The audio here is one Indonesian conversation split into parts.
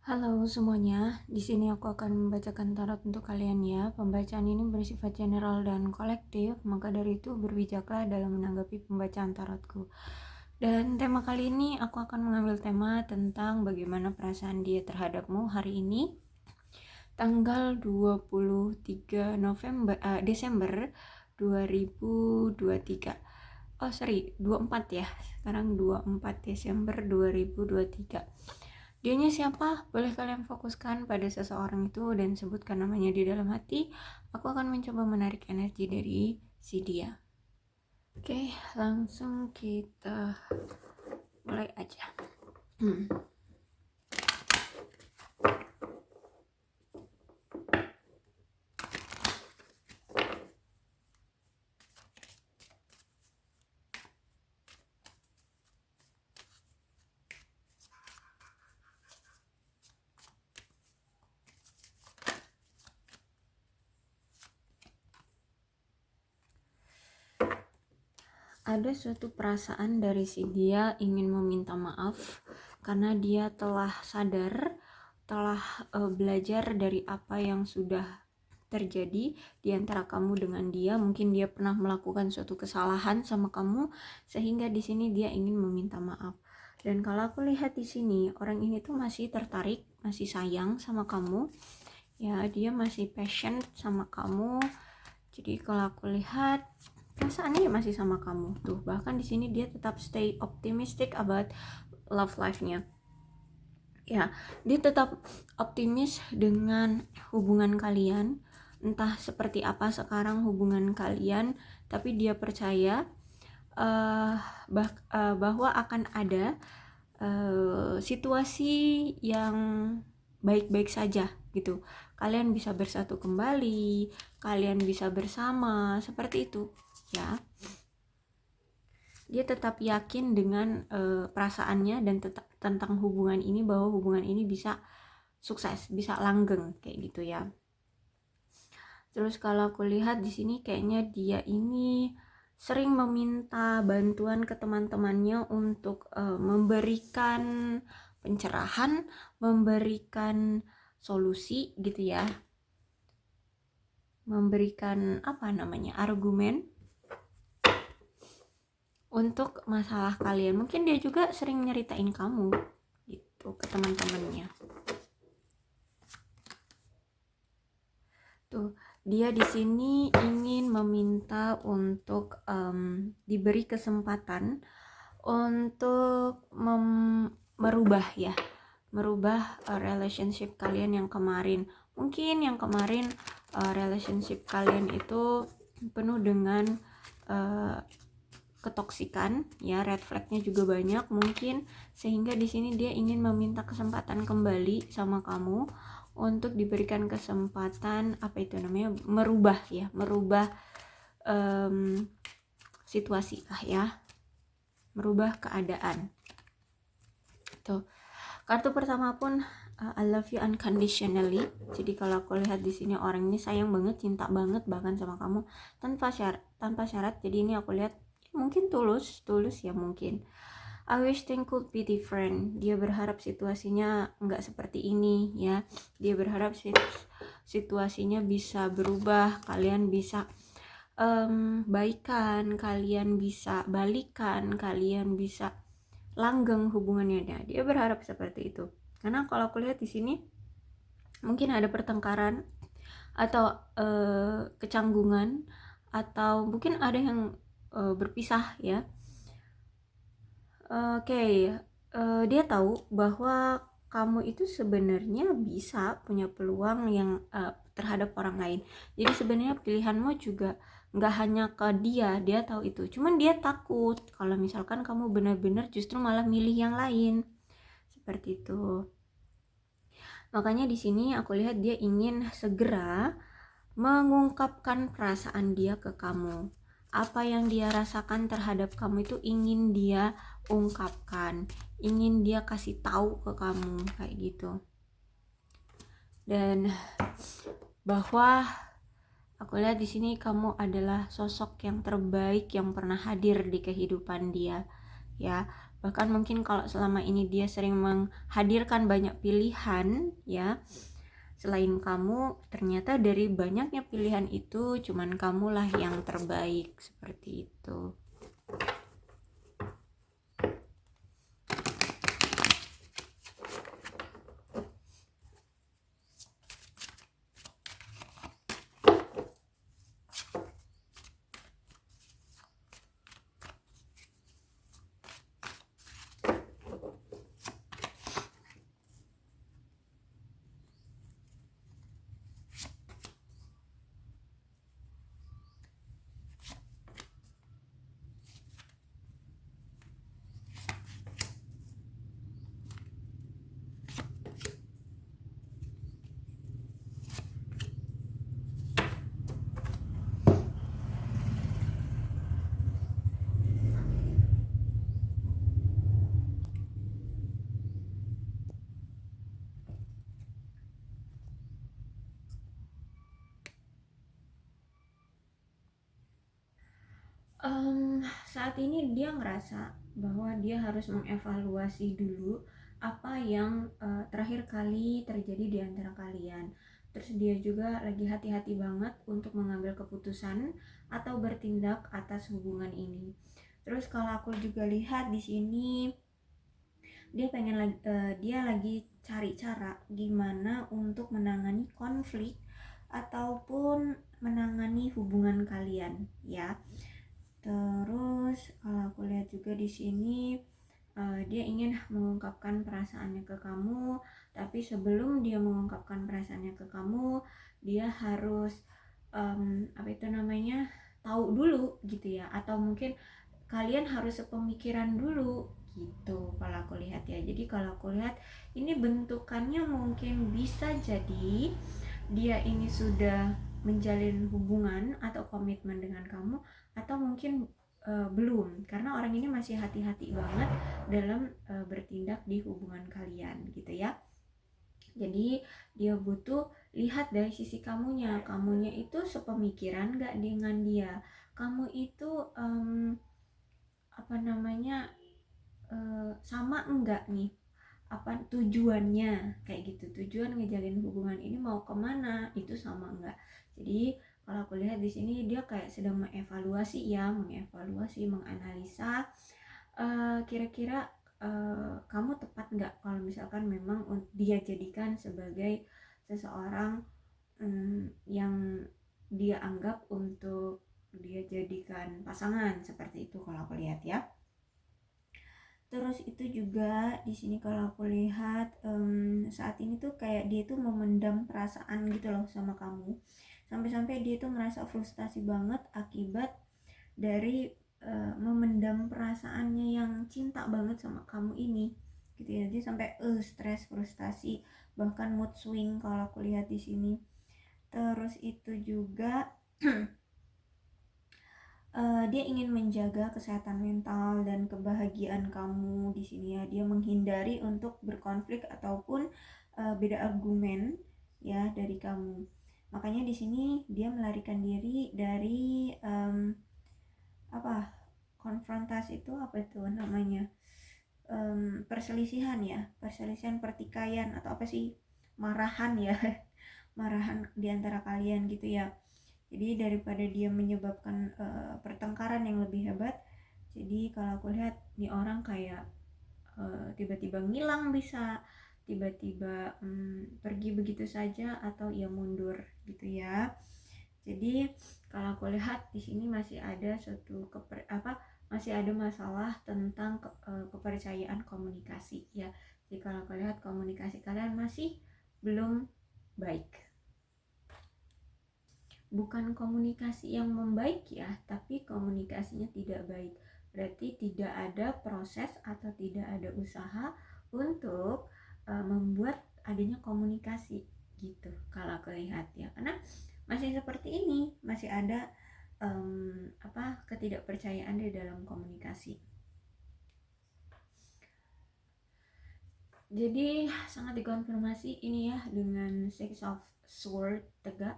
Halo semuanya, di sini aku akan membacakan tarot untuk kalian ya. Pembacaan ini bersifat general dan kolektif, maka dari itu berbijaklah dalam menanggapi pembacaan tarotku. Dan tema kali ini aku akan mengambil tema tentang bagaimana perasaan dia terhadapmu hari ini, tanggal 23 Desember 2023. Oh sorry, 24 ya. Sekarang 24 Desember 2023. Dianya siapa? Boleh kalian fokuskan pada seseorang itu dan sebutkan namanya di dalam hati. Aku akan mencoba menarik energi dari si dia. Oke, langsung kita mulai aja. Ada suatu perasaan dari si dia ingin meminta maaf karena dia telah sadar, telah belajar dari apa yang sudah terjadi di antara kamu dengan dia. Mungkin dia pernah melakukan suatu kesalahan sama kamu sehingga di sini dia ingin meminta maaf. Dan kalau aku lihat di sini, orang ini tuh masih tertarik, masih sayang sama kamu. Ya, dia masih passion sama kamu. Jadi kalau aku lihat perasaannya masih sama kamu tuh. Bahkan di sini dia tetap stay optimistic about love life-nya. Ya, dia tetap optimis dengan hubungan kalian. Entah seperti apa sekarang hubungan kalian, tapi dia percaya bahwa akan ada situasi yang baik-baik saja gitu. Kalian bisa bersatu kembali, kalian bisa bersama, seperti itu ya. Dia tetap yakin dengan perasaannya dan tentang hubungan ini, bahwa hubungan ini bisa sukses, bisa langgeng kayak gitu ya. Terus kalau aku lihat di sini kayaknya dia ini sering meminta bantuan ke teman-temannya untuk memberikan pencerahan, memberikan solusi gitu ya. Memberikan argumen untuk masalah kalian. Mungkin dia juga sering nyeritain kamu gitu ke teman-temannya. Tuh, dia di sini ingin meminta untuk diberi kesempatan untuk merubah relationship kalian yang kemarin. Mungkin yang kemarin relationship kalian itu penuh dengan ketoksikan ya, red flagnya juga banyak mungkin, sehingga di sini dia ingin meminta kesempatan kembali sama kamu untuk diberikan kesempatan merubah situasi lah ya, merubah keadaan. Tuh, kartu pertama pun I love you unconditionally. Jadi kalau aku lihat di sini orang ini sayang banget, cinta banget bahkan sama kamu tanpa syarat. Jadi ini aku lihat mungkin tulus ya mungkin. I wish things could be different. Dia berharap situasinya nggak seperti ini ya. Dia berharap situasinya bisa berubah, kalian bisa baikan, kalian bisa balikan, kalian bisa langgeng hubungannya. Dia berharap seperti itu. Karena kalau aku lihat di sini mungkin ada pertengkaran atau kecanggungan, atau mungkin ada yang berpisah ya. Dia tahu bahwa kamu itu sebenarnya bisa punya peluang yang terhadap orang lain. Jadi sebenarnya pilihanmu juga nggak hanya ke dia tahu itu. Cuman dia takut kalau misalkan kamu benar-benar justru malah milih yang lain. Seperti itu. Makanya di sini aku lihat dia ingin segera mengungkapkan perasaan dia ke kamu. Apa yang dia rasakan terhadap kamu itu ingin dia ungkapkan, ingin dia kasih tahu ke kamu kayak gitu. Dan bahwa aku lihat di sini kamu adalah sosok yang terbaik yang pernah hadir di kehidupan dia ya. Bahkan mungkin kalau selama ini dia sering menghadirkan banyak pilihan ya, selain kamu, ternyata dari banyaknya pilihan itu cuman kamulah yang terbaik, seperti itu. Saat ini dia ngerasa bahwa dia harus mengevaluasi dulu apa yang terakhir kali terjadi di antara kalian. Terus dia juga lagi hati-hati banget untuk mengambil keputusan atau bertindak atas hubungan ini. Terus kalau aku juga lihat di sini dia lagi cari cara gimana untuk menangani konflik ataupun menangani hubungan kalian ya. Terus kalau aku lihat juga di sini dia ingin mengungkapkan perasaannya ke kamu, tapi sebelum dia mengungkapkan perasaannya ke kamu, dia harus tahu dulu gitu ya, atau mungkin kalian harus sepemikiran dulu gitu kalau aku lihat ya. Jadi kalau aku lihat ini bentukannya mungkin bisa jadi dia ini sudah menjalin hubungan atau komitmen dengan kamu, atau mungkin belum, karena orang ini masih hati-hati banget dalam bertindak di hubungan kalian gitu ya. Jadi dia butuh lihat dari sisi kamunya itu sepemikiran gak dengan dia, kamu itu sama enggak nih apa tujuannya, kayak gitu, tujuan ngejalin hubungan ini mau kemana itu sama enggak. Jadi kalau aku lihat di sini dia kayak sedang mengevaluasi, menganalisa kira-kira kamu tepat nggak kalau misalkan memang dia jadikan sebagai seseorang yang dia anggap untuk dia jadikan pasangan, seperti itu kalau aku lihat ya. Terus itu juga di sini kalau aku lihat saat ini tuh kayak dia tuh memendam perasaan gitu loh sama kamu, sampai-sampai dia tuh merasa frustasi banget akibat dari memendam perasaannya yang cinta banget sama kamu ini gitu ya. Dia sampai stres, frustasi, bahkan mood swing kalau aku lihat di sini. Terus itu juga dia ingin menjaga kesehatan mental dan kebahagiaan kamu di sini ya. Dia menghindari untuk berkonflik ataupun beda argumen ya dari kamu. Makanya di sini dia melarikan diri dari konfrontasi itu perselisihan ya, perselisihan, pertikaian, atau apa sih, marahan ya marahan di antara kalian gitu ya. Jadi daripada dia menyebabkan pertengkaran yang lebih hebat, jadi kalau aku lihat nih orang kayak tiba-tiba ngilang, bisa tiba-tiba pergi begitu saja, atau ia mundur gitu ya. Jadi kalau aku lihat di sini masih ada masih ada masalah tentang kepercayaan komunikasi ya. Jadi kalau aku lihat komunikasi kalian masih belum baik. Bukan komunikasi yang membaik ya, tapi komunikasinya tidak baik. Berarti tidak ada proses atau tidak ada usaha untuk membuat adanya komunikasi gitu kalau aku lihat ya. Karena masih seperti ini, masih ada ketidakpercayaan di dalam komunikasi. Jadi sangat dikonfirmasi ini ya dengan Six of Swords tegak.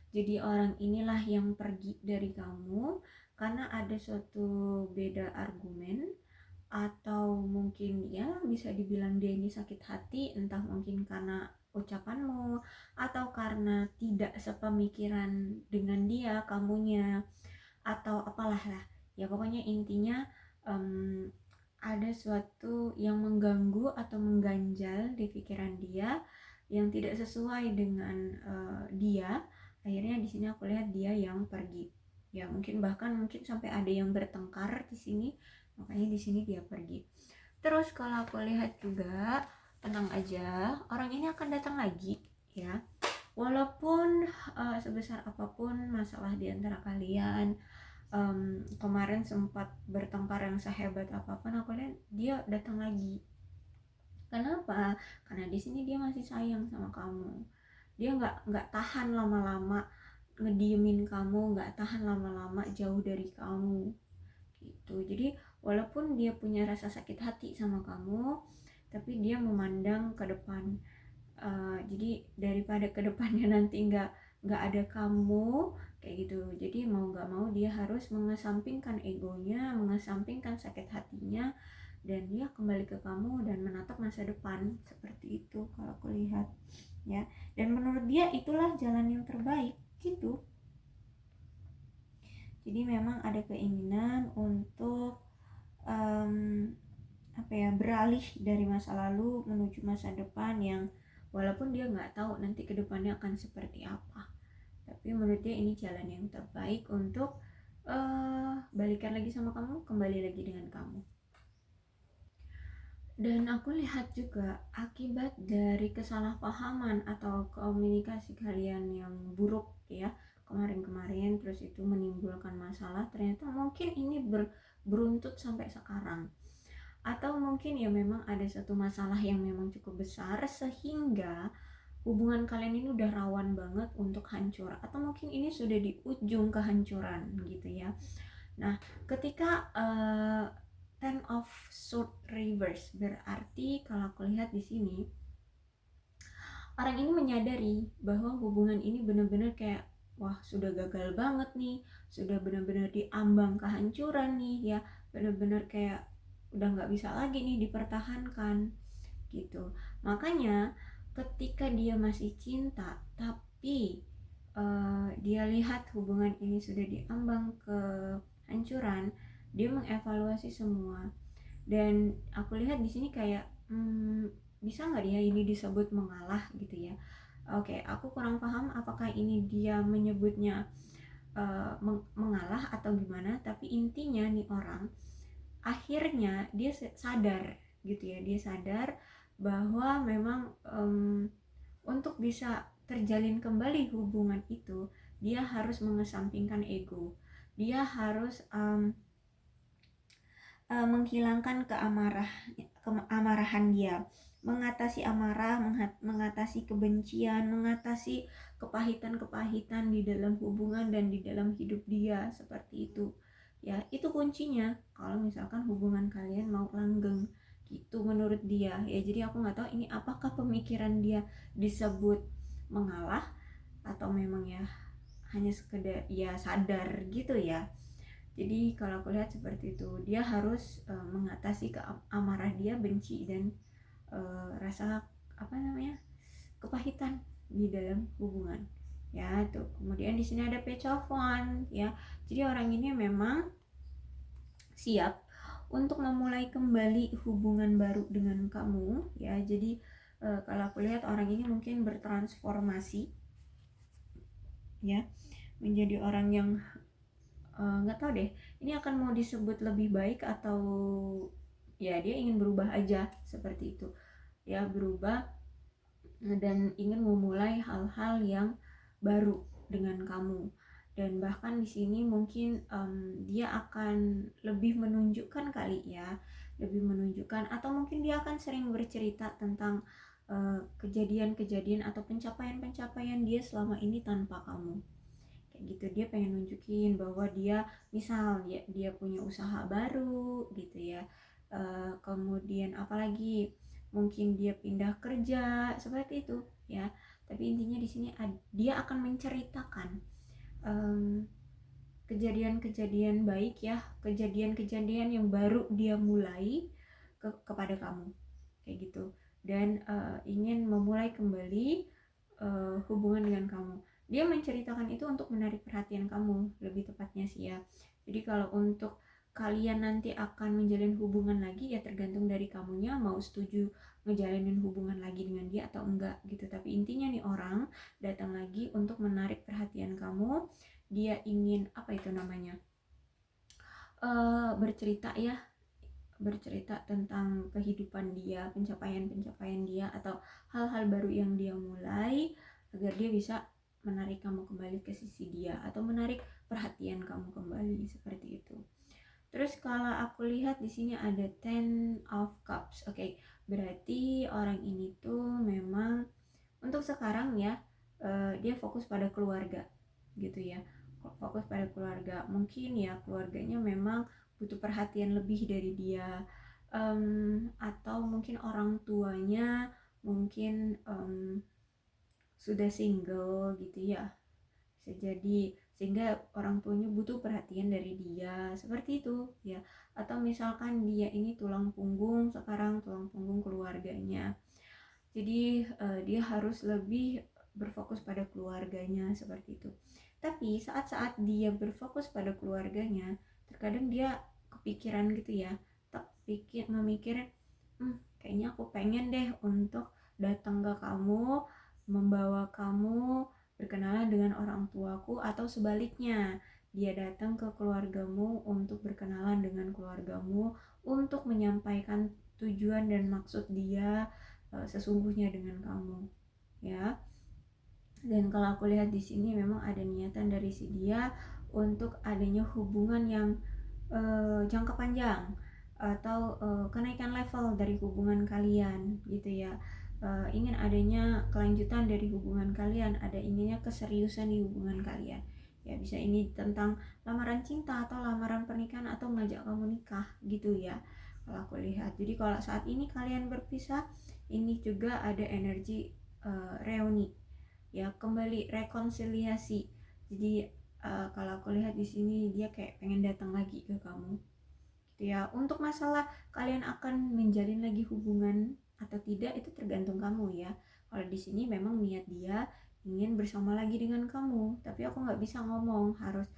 Jadi orang inilah yang pergi dari kamu karena ada suatu beda argumen atau mungkin ya bisa dibilang dia ini sakit hati, entah mungkin karena ucapanmu atau karena tidak sepemikiran dengan dia kamunya, atau apalah lah ya, pokoknya intinya ada suatu yang mengganggu atau mengganjal di pikiran dia yang tidak sesuai dengan dia. Akhirnya di sini aku lihat dia yang pergi, ya mungkin bahkan mungkin sampai ada yang bertengkar di sini, makanya di sini dia pergi. Terus kalau aku lihat juga, tenang aja, orang ini akan datang lagi ya, walaupun sebesar apapun masalah di antara kalian, kemarin sempat bertengkar yang sehebat apapun, aku lihat dia datang lagi. Kenapa? Karena di sini dia masih sayang sama kamu. Dia nggak tahan lama-lama ngediemin kamu, nggak tahan lama-lama jauh dari kamu gitu. Jadi walaupun dia punya rasa sakit hati sama kamu, tapi dia memandang ke depan. Jadi daripada ke depannya nanti nggak ada kamu kayak gitu, jadi mau nggak mau dia harus mengesampingkan egonya, mengesampingkan sakit hatinya, dan dia kembali ke kamu dan menatap masa depan. Seperti itu kalau aku lihat ya, dan menurut dia itulah jalan yang terbaik gitu. Jadi memang ada keinginan untuk beralih dari masa lalu menuju masa depan, yang walaupun dia nggak tahu nanti kedepannya akan seperti apa, tapi menurut dia ini jalan yang terbaik untuk balikan lagi sama kamu, kembali lagi dengan kamu. Dan aku lihat juga akibat dari kesalahpahaman atau komunikasi kalian yang buruk ya kemarin-kemarin, terus itu menimbulkan masalah, ternyata mungkin ini beruntut sampai sekarang. Atau mungkin ya memang ada satu masalah yang memang cukup besar sehingga hubungan kalian ini udah rawan banget untuk hancur, atau mungkin ini sudah di ujung kehancuran gitu ya. Nah, ketika Ten of Swords reverse, berarti kalau aku lihat di sini orang ini menyadari bahwa hubungan ini benar-benar kayak wah sudah gagal banget nih, sudah benar-benar diambang kehancuran nih ya, benar-benar kayak udah nggak bisa lagi nih dipertahankan gitu. Makanya ketika dia masih cinta tapi dia lihat hubungan ini sudah diambang kehancuran, dia mengevaluasi semua. Dan aku lihat di sini kayak bisa nggak ya ini disebut mengalah gitu ya. Oke, aku kurang paham apakah ini dia menyebutnya mengalah atau gimana, tapi intinya nih orang akhirnya dia sadar gitu ya, dia sadar bahwa memang untuk bisa terjalin kembali hubungan itu dia harus mengesampingkan ego, dia harus menghilangkan keamarahan dia, mengatasi amarah, mengatasi kebencian, mengatasi kepahitan-kepahitan di dalam hubungan dan di dalam hidup dia, seperti itu ya. Itu kuncinya kalau misalkan hubungan kalian mau langgeng gitu menurut dia ya. Jadi aku nggak tahu ini apakah pemikiran dia disebut mengalah atau memang ya hanya sekedar ya sadar gitu ya. Jadi kalau aku lihat seperti itu, dia harus mengatasi amarah dia, benci, dan rasa kepahitan di dalam hubungan ya tuh. Kemudian di sini ada Page of Wands ya, jadi orang ini memang siap untuk memulai kembali hubungan baru dengan kamu ya. Jadi kalau aku lihat orang ini mungkin bertransformasi ya, menjadi orang yang nggak tahu deh ini akan mau disebut lebih baik atau ya dia ingin berubah aja, seperti itu ya, berubah dan ingin memulai hal-hal yang baru dengan kamu. Dan bahkan di sini mungkin dia akan lebih menunjukkan kali ya, lebih menunjukkan, atau mungkin dia akan sering bercerita tentang kejadian-kejadian atau pencapaian-pencapaian dia selama ini tanpa kamu gitu. Dia pengen nunjukin bahwa dia misal dia punya usaha baru gitu ya, kemudian apalagi mungkin dia pindah kerja seperti itu ya. Tapi intinya di sini dia akan menceritakan kejadian-kejadian baik ya, kejadian-kejadian yang baru dia mulai kepada kamu kayak gitu, dan ingin memulai kembali hubungan dengan kamu. Dia menceritakan itu untuk menarik perhatian kamu, lebih tepatnya sih ya. Jadi kalau untuk kalian nanti akan menjalin hubungan lagi ya tergantung dari kamunya mau setuju ngejalanin hubungan lagi dengan dia atau enggak gitu. Tapi intinya nih orang datang lagi untuk menarik perhatian kamu. Dia ingin apa itu namanya, bercerita ya, bercerita tentang kehidupan dia, pencapaian-pencapaian dia, atau hal-hal baru yang dia mulai agar dia bisa menarik kamu kembali ke sisi dia atau menarik perhatian kamu kembali seperti itu. Terus kalau aku lihat di sini ada Ten of Cups. Oke, berarti orang ini tuh memang untuk sekarang ya dia fokus pada keluarga gitu ya. Fokus pada keluarga. Mungkin ya keluarganya memang butuh perhatian lebih dari dia, atau mungkin orang tuanya mungkin sudah single gitu ya, bisa jadi sehingga orang tuanya butuh perhatian dari dia seperti itu ya. Atau misalkan dia ini tulang punggung sekarang, tulang punggung keluarganya, jadi dia harus lebih berfokus pada keluarganya seperti itu. Tapi saat-saat dia berfokus pada keluarganya, terkadang dia kepikiran gitu ya, tak pikir memikir, kayaknya aku pengen deh untuk datang ke kamu, membawa kamu berkenalan dengan orang tuaku, atau sebaliknya dia datang ke keluargamu untuk berkenalan dengan keluargamu, untuk menyampaikan tujuan dan maksud dia sesungguhnya dengan kamu ya. Dan kalau aku lihat di sini memang ada niatan dari si dia untuk adanya hubungan yang jangka panjang, atau kenaikan level dari hubungan kalian gitu ya. Ingin adanya kelanjutan dari hubungan kalian, ada inginnya keseriusan di hubungan kalian ya. Bisa ini tentang lamaran cinta atau lamaran pernikahan atau mengajak kamu nikah gitu ya kalau aku lihat. Jadi kalau saat ini kalian berpisah, ini juga ada energi reuni ya, kembali rekonsiliasi. Jadi kalau aku lihat di sini dia kayak pengen datang lagi ke kamu gitu ya. Untuk masalah kalian akan menjalin lagi hubungan atau tidak itu tergantung kamu ya. Kalau di sini memang niat dia ingin bersama lagi dengan kamu, tapi aku nggak bisa ngomong harus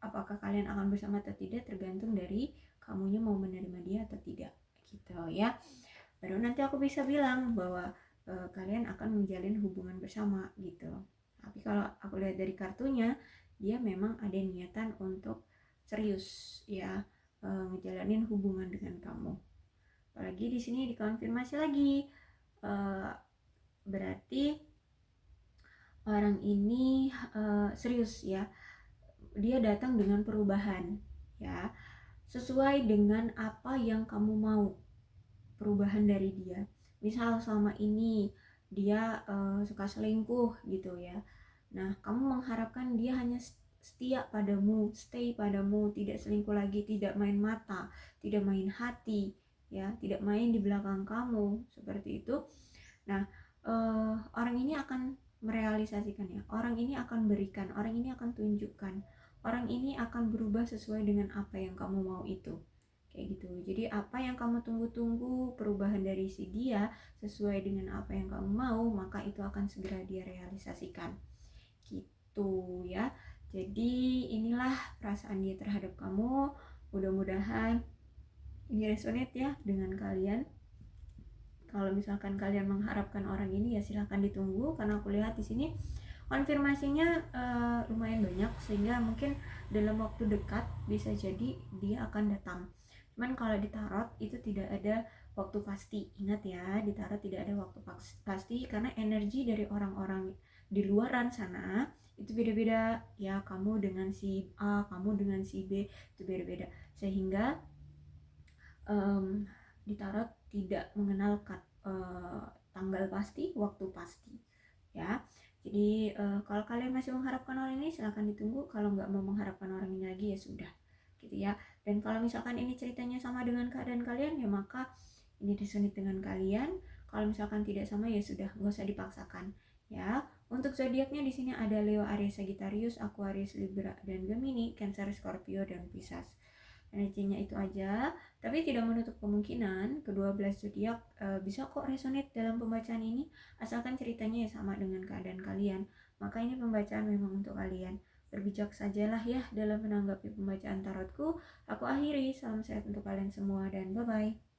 apakah kalian akan bersama atau tidak, tergantung dari kamunya mau menerima dia atau tidak gitu ya. Baru nanti aku bisa bilang bahwa kalian akan menjalin hubungan bersama gitu. Tapi kalau aku lihat dari kartunya, dia memang ada niatan untuk serius ya, ngejalanin hubungan dengan kamu. Apalagi di sini dikonfirmasi lagi, berarti orang ini serius ya. Dia datang dengan perubahan ya, sesuai dengan apa yang kamu mau, perubahan dari dia. Misal selama ini dia suka selingkuh gitu ya, nah kamu mengharapkan dia hanya setia padamu, stay padamu, tidak selingkuh lagi, tidak main mata, tidak main hati ya, tidak main di belakang kamu seperti itu. Nah orang ini akan merealisasikannya, orang ini akan berikan, orang ini akan tunjukkan, orang ini akan berubah sesuai dengan apa yang kamu mau itu kayak gitu. Jadi apa yang kamu tunggu-tunggu, perubahan dari si dia sesuai dengan apa yang kamu mau, maka itu akan segera dia realisasikan gitu ya. Jadi inilah perasaan dia terhadap kamu. Mudah-mudahan ini resonate ya dengan kalian. Kalau misalkan kalian mengharapkan orang ini ya silahkan ditunggu, karena aku lihat di sini konfirmasinya lumayan banyak, sehingga mungkin dalam waktu dekat bisa jadi dia akan datang. Cuman kalau di tarot itu tidak ada waktu pasti. Ingat ya, di tarot tidak ada waktu pasti karena energi dari orang-orang di luaran sana itu beda-beda ya. Kamu dengan si A, kamu dengan si B itu beda-beda, sehingga di tarot tidak mengenal tanggal pasti, waktu pasti ya. Jadi kalau kalian masih mengharapkan orang ini silahkan ditunggu, kalau nggak mau mengharapkan orang ini lagi ya sudah gitu ya. Dan kalau misalkan ini ceritanya sama dengan keadaan kalian ya maka ini resonate dengan kalian. Kalau misalkan tidak sama ya sudah, nggak usah dipaksakan ya. Untuk zodiaknya di sini ada Leo, Aries, Sagittarius, Aquarius, Libra, dan Gemini, Cancer, Scorpio, dan Pisces. Energinya itu aja, tapi tidak menutup kemungkinan kedua belas zodiak bisa kok resonate dalam pembacaan ini, asalkan ceritanya ya sama dengan keadaan kalian. Maka ini pembacaan memang untuk kalian. Berbijak sajalah ya dalam menanggapi pembacaan tarotku. Aku akhiri, salam sehat untuk kalian semua dan bye-bye.